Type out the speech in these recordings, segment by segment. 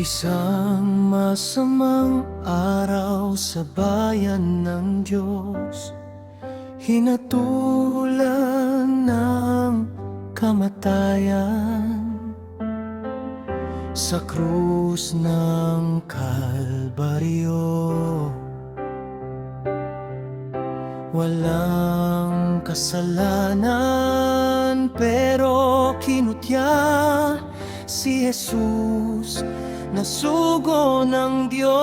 Isang masamang araw sa bayan ng Diyos, hinatulan ng kamatayan sa krus ng Kalbaryo. Walang kasalanan pero kinutya si Jesus na sugo ng Diyos.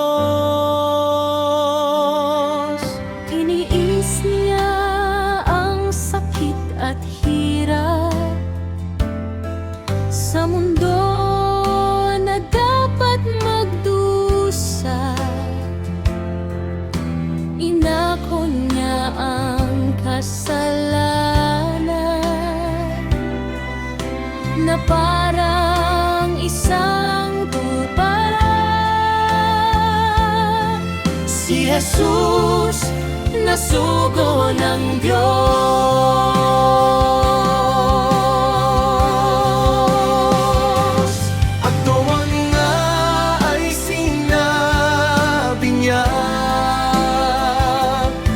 Tiniis niya ang sakit at hirap sa mundo na dapat magdusa. Inako niya ang kasalanan na parang isang tupa. Si Jesus na sugo ng Diyos. At doon nga ay sinabi niya,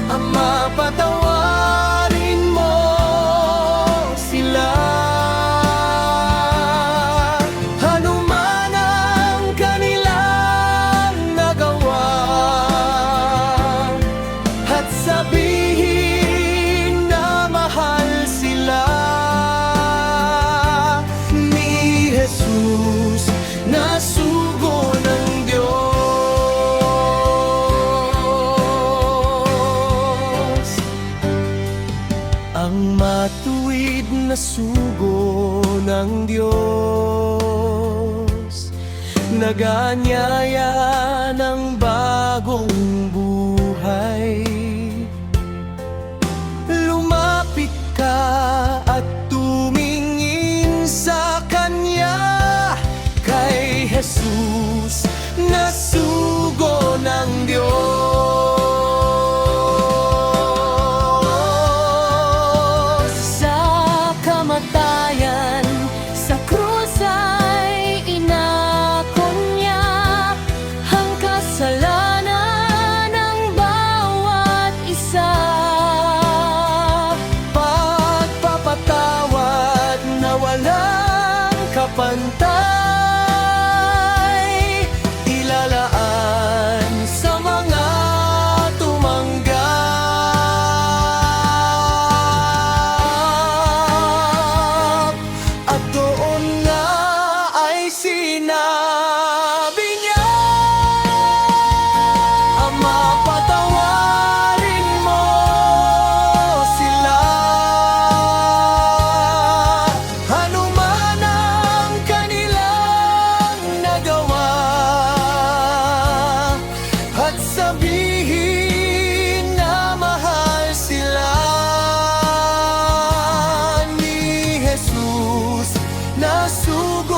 Ama, patawarin mo sila. Ano man ang kanilang nagawa, at sabihin na mahal sila ni Jesus na sugo ng Diyos. Ang matuwid na sugo ng Diyos, nag-aanyaya ng bagong buhay. Lumapit ka at tumingin sa Kanya, kay Jesus na sugo ng Diyos. Sa kamatayan, sa krus ay inako niya ang kasalanan ng bawat isa. Pagpapatawad na walang kapantay, ilalaan sa mga tumanggap. At doon nga ay sinabi niya, Ama, patawarin mo sila. Ano man ang kanilang nagawa, at sabihin na mahal sila ni Jesus na sugo